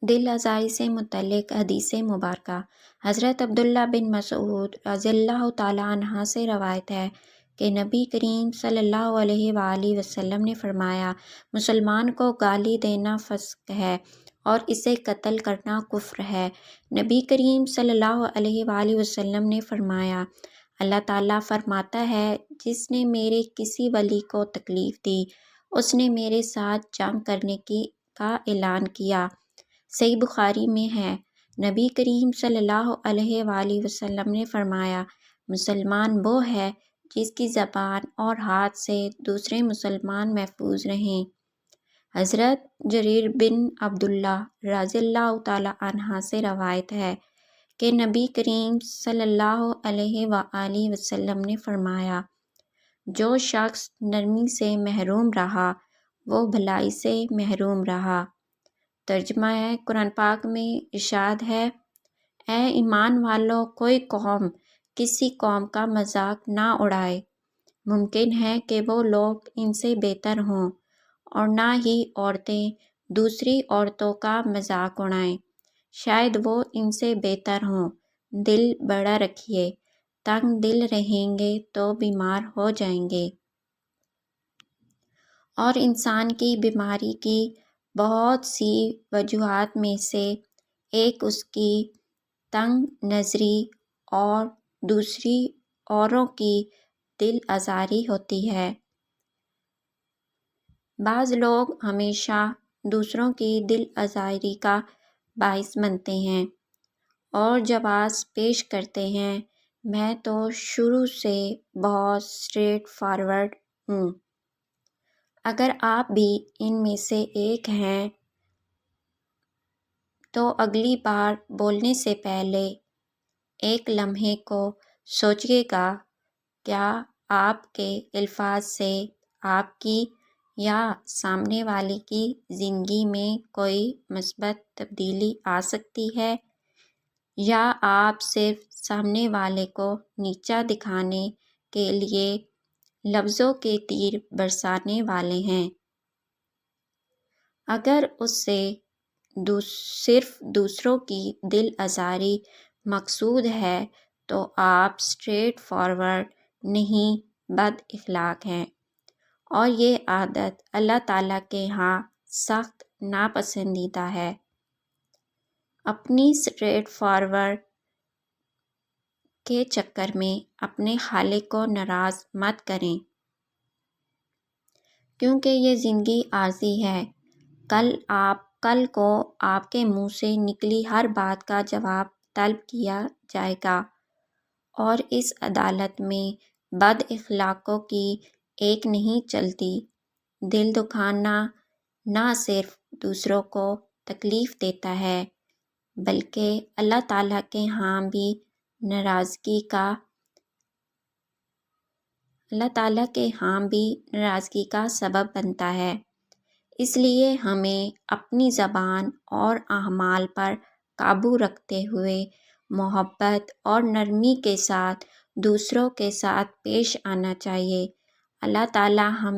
دل آزاری سے متعلق حدیث مبارکہ۔ حضرت عبداللہ بن مسعود رضی اللہ تعالیٰ عنہ سے روایت ہے کہ نبی کریم صلی اللہ علیہ وآلہ وسلم نے فرمایا، مسلمان کو گالی دینا فسق ہے اور اسے قتل کرنا کفر ہے۔ نبی کریم صلی اللہ علیہ وآلہ وسلم نے فرمایا، اللہ تعالیٰ فرماتا ہے، جس نے میرے کسی ولی کو تکلیف دی، اس نے میرے ساتھ جنگ کرنے کا اعلان کیا۔ صحیح بخاری میں ہے، نبی کریم صلی اللہ علیہ وآلہ وسلم نے فرمایا، مسلمان وہ ہے جس کی زبان اور ہاتھ سے دوسرے مسلمان محفوظ رہیں۔ حضرت جریر بن عبداللہ رضی اللہ تعالیٰ عنہ سے روایت ہے کہ نبی کریم صلی اللہ علیہ وآلہ وسلم نے فرمایا، جو شخص نرمی سے محروم رہا وہ بھلائی سے محروم رہا۔ ترجمہ ہے، قرآن پاک میں ارشاد ہے، اے ایمان والو، کوئی قوم کسی قوم کا مذاق نہ اڑائے۔ ممکن ہے کہ وہ لوگ ان سے بہتر ہوں، اور نہ ہی عورتیں دوسری عورتوں کا مذاق اڑائیں، شاید وہ ان سے بہتر ہوں۔ دل بڑا رکھیے، تنگ دل رہیں گے تو بیمار ہو جائیں گے۔ اور انسان کی بیماری کی بہت سی وجوہات میں سے ایک اس کی تنگ نظری اور دوسری اوروں کی دل آزاری ہوتی ہے۔ بعض لوگ ہمیشہ دوسروں کی دل آزاری کا باعث بنتے ہیں اور جواز پیش کرتے ہیں، میں تو شروع سے بہت اسٹریٹ فارورڈ ہوں۔ اگر آپ بھی ان میں سے ایک ہیں تو اگلی بار بولنے سے پہلے ایک لمحے کو سوچیے گا، کیا آپ کے الفاظ سے آپ کی یا سامنے والے کی زندگی میں کوئی مثبت تبدیلی آ سکتی ہے، یا آپ صرف سامنے والے کو نیچا دکھانے کے لیے لفظوں کے تیر برسانے والے ہیں۔ اگر اس سے صرف دوسروں کی دل آزاری مقصود ہے تو آپ اسٹریٹ فارورڈ نہیں، بد اخلاق ہیں، اور یہ عادت اللہ تعالیٰ کے ہاں سخت ناپسندیدہ ہے۔ اپنی اسٹریٹ فارورڈ کے چکر میں اپنے خالق کو ناراض مت کریں، کیونکہ یہ زندگی عارضی ہے۔ کل کو آپ کے منہ سے نکلی ہر بات کا جواب طلب کیا جائے گا، اور اس عدالت میں بد اخلاقوں کی ایک نہیں چلتی۔ دل دکھانا نہ صرف دوسروں کو تکلیف دیتا ہے بلکہ اللہ تعالیٰ کے ہاں بھی ناراضگی کا سبب بنتا ہے۔ اس لیے ہمیں اپنی زبان اور اعمال پر قابو رکھتے ہوئے محبت اور نرمی کے ساتھ دوسروں کے ساتھ پیش آنا چاہیے۔ اللہ تعالیٰ ہم